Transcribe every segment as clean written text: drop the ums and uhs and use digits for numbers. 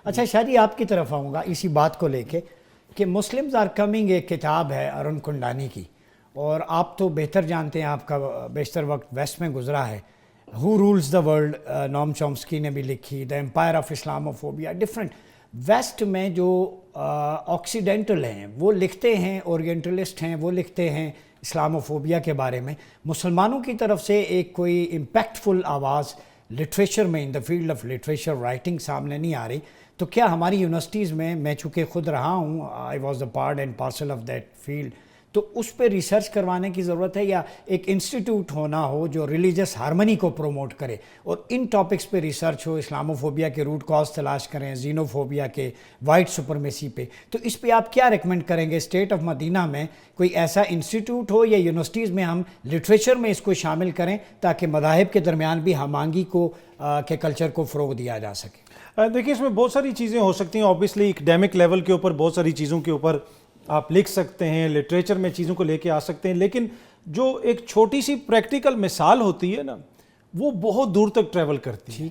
اچھا شادی آپ کی طرف آؤں گا اسی بات کو لے کے کہ مسلمز آر کمنگ ایک کتاب ہے ارون کنڈانی کی، اور آپ تو بہتر جانتے ہیں، آپ کا بیشتر وقت ویسٹ میں گزرا ہے. Who rules the world Noam Chomsky نے بھی لکھی، the empire of Islamophobia. Different West میں جو آکسیڈینٹل ہیں وہ لکھتے ہیں، اورینٹلسٹ ہیں وہ لکھتے ہیں اسلاموفوبیا کے بارے میں. مسلمانوں کی طرف سے ایک کوئی امپیکٹفل آواز لٹریچر میں، in the field of literature writing سامنے نہیں آ رہی. تو کیا ہماری یونیورسٹیز میں چونکہ خود رہا ہوں، I was a part and parcel of that field, تو اس پہ ریسرچ کروانے کی ضرورت ہے، یا ایک انسٹیٹیوٹ ہونا ہو جو ریلیجس ہارمنی کو پروموٹ کرے اور ان ٹاپکس پہ ریسرچ ہو، اسلاموفوبیا کے روٹ کاز تلاش کریں، زینوفوبیا کے، وائٹ سپرمیسی پہ. تو اس پہ آپ کیا ریکمینڈ کریں گے؟ اسٹیٹ آف مدینہ میں کوئی ایسا انسٹیٹیوٹ ہو یا یونیورسٹیز میں ہم لٹریچر میں اس کو شامل کریں تاکہ مذاہب کے درمیان بھی ہم آہنگی کو کے کلچر کو فروغ دیا جا سکے؟ دیکھیے اس میں بہت ساری چیزیں ہو سکتی ہیں. اوبیسلی اکیڈیمک لیول کے اوپر بہت ساری چیزوں کے اوپر آپ لکھ سکتے ہیں، لٹریچر میں چیزوں کو لے کے آ سکتے ہیں، لیکن جو ایک چھوٹی سی پریکٹیکل مثال ہوتی ہے نا، وہ بہت دور تک ٹریول کرتی ہے.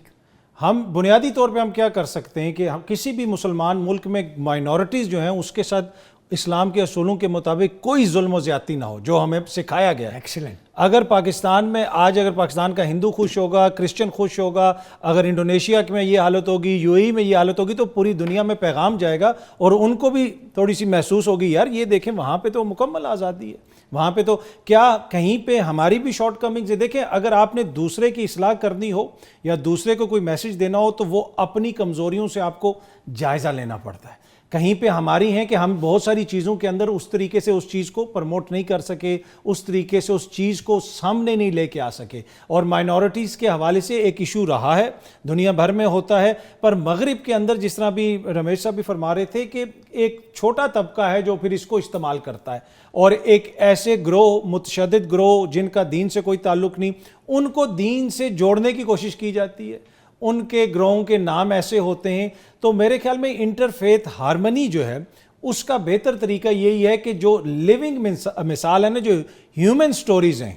ہم بنیادی طور پہ ہم کیا کر سکتے ہیں کہ ہم کسی بھی مسلمان ملک میں مائنورٹیز جو ہیں اس کے ساتھ اسلام کے اصولوں کے مطابق کوئی ظلم و زیادتی نہ ہو، جو ہمیں سکھایا گیا ہے. ایکسیلنٹ. اگر پاکستان میں آج اگر پاکستان کا ہندو خوش ہوگا، کرسچن خوش ہوگا، اگر انڈونیشیا میں یہ حالت ہوگی، یو اے ای میں یہ حالت ہوگی، تو پوری دنیا میں پیغام جائے گا اور ان کو بھی تھوڑی سی محسوس ہوگی، یار یہ دیکھیں وہاں پہ تو مکمل آزادی ہے، وہاں پہ تو کیا کہیں پہ ہماری بھی شارٹ کمنگز ہے. دیکھیں اگر آپ نے دوسرے کی اصلاح کرنی ہو یا دوسرے کو کوئی میسج دینا ہو تو وہ اپنی کمزوریوں سے آپ کو جائزہ لینا پڑتا ہے. کہیں پہ ہماری ہیں کہ ہم بہت ساری چیزوں کے اندر اس طریقے سے اس چیز کو پروموٹ نہیں کر سکے، اس طریقے سے اس چیز کو سامنے نہیں لے کے آ سکے. اور مائنورٹیز کے حوالے سے ایک ایشو رہا ہے، دنیا بھر میں ہوتا ہے، پر مغرب کے اندر جس طرح بھی رمیش صاحب بھی فرما رہے تھے کہ ایک چھوٹا طبقہ ہے جو پھر اس کو استعمال کرتا ہے، اور ایک ایسے گروہ، متشدد گروہ جن کا دین سے کوئی تعلق نہیں، ان کو دین سے جوڑنے کی کوشش کی جاتی ہے. ان کے گروہوں کے نام ایسے ہوتے ہیں. تو میرے خیال میں انٹرفیتھ ہارمنی جو ہے اس کا بہتر طریقہ یہی ہے کہ جو لیونگ مثال ہے نا، جو ہیومن سٹوریز ہیں،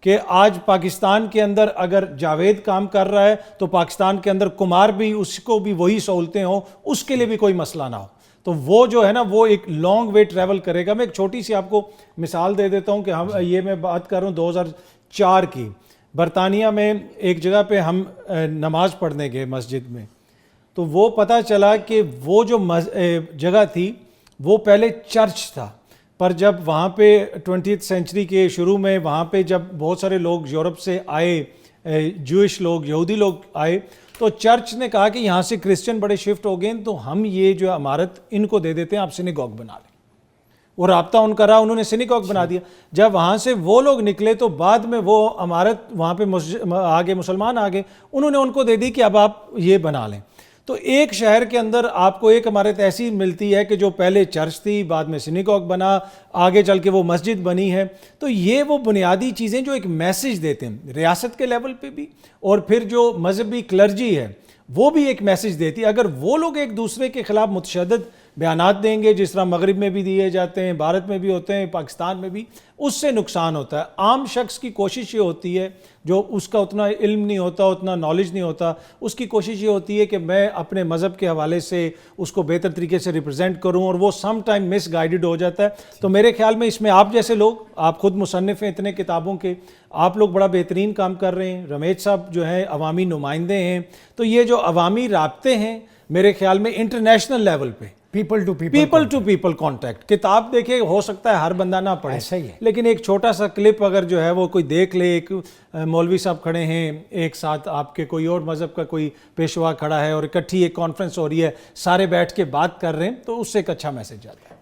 کہ آج پاکستان کے اندر اگر جاوید کام کر رہا ہے تو پاکستان کے اندر کمار بھی، اس کو بھی وہی سہولتیں ہوں، اس کے لیے بھی کوئی مسئلہ نہ ہو. تو وہ جو ہے نا وہ ایک لانگ وے ٹریول کرے گا. میں ایک چھوٹی سی آپ کو مثال دے دیتا ہوں کہ ہم یہ میں بات کر رہا ہوں 2004 کی. برطانیہ میں ایک جگہ پہ ہم نماز پڑھنے گئے مسجد میں، تو وہ پتہ چلا کہ وہ جو جگہ تھی وہ پہلے چرچ تھا، پر جب وہاں پہ 20th سینچری کے شروع میں وہاں پہ جب بہت سارے لوگ یورپ سے آئے، جوئش لوگ، یہودی لوگ آئے، تو چرچ نے کہا کہ یہاں سے کرسچن بڑے شفٹ ہو گئے، تو ہم یہ جو عمارت ان کو دے دیتے ہیں، آپ سینیگوگ بنا لیں. وہ رابطہ ان کا رہا، انہوں نے سینیگوگ بنا دیا. جب وہاں سے وہ لوگ نکلے تو بعد میں وہ عمارت وہاں پہ آگے مسلمان آگے، انہوں نے ان کو دے دی کہ اب آپ یہ بنا لیں. تو ایک شہر کے اندر آپ کو ایک عمارت ایسی ملتی ہے کہ جو پہلے چرچ تھی، بعد میں سینیگوگ بنا، آگے چل کے وہ مسجد بنی ہے. تو یہ وہ بنیادی چیزیں جو ایک میسج دیتے ہیں ریاست کے لیول پہ بھی، اور پھر جو مذہبی کلرجی ہے وہ بھی ایک میسج دیتی ہے. اگر وہ لوگ ایک دوسرے کے خلاف متشدد بیانات دیں گے، جس طرح مغرب میں بھی دیے جاتے ہیں، بھارت میں بھی ہوتے ہیں، پاکستان میں بھی، اس سے نقصان ہوتا ہے. عام شخص کی کوشش یہ ہوتی ہے، جو اس کا اتنا علم نہیں ہوتا، اتنا نالج نہیں ہوتا، اس کی کوشش یہ ہوتی ہے کہ میں اپنے مذہب کے حوالے سے اس کو بہتر طریقے سے ریپرزینٹ کروں، اور وہ سم ٹائم مس گائیڈڈ ہو جاتا ہے. تو میرے خیال میں اس میں آپ جیسے لوگ، آپ خود مصنف ہیں اتنے کتابوں کے، آپ لوگ بڑا بہترین کام کر رہے ہیں. رمیش صاحب جو ہیں عوامی نمائندے ہیں، تو یہ جو عوامی رابطے ہیں میرے خیال میں انٹرنیشنل لیول پہ پیپل ٹو پیپل کانٹیکٹ. کتاب دیکھے ہو سکتا ہے ہر بندہ نہ پڑھے، لیکن ایک چھوٹا سا کلپ اگر جو ہے وہ کوئی دیکھ لے، ایک مولوی صاحب کھڑے ہیں ایک ساتھ، آپ کے کوئی اور مذہب کا کوئی پیشوا کھڑا ہے، اور اکٹھی ایک کانفرنس ہو رہی ہے، سارے بیٹھ کے بات کر رہے ہیں، تو اس سے ایک اچھا میسج جاتا ہے.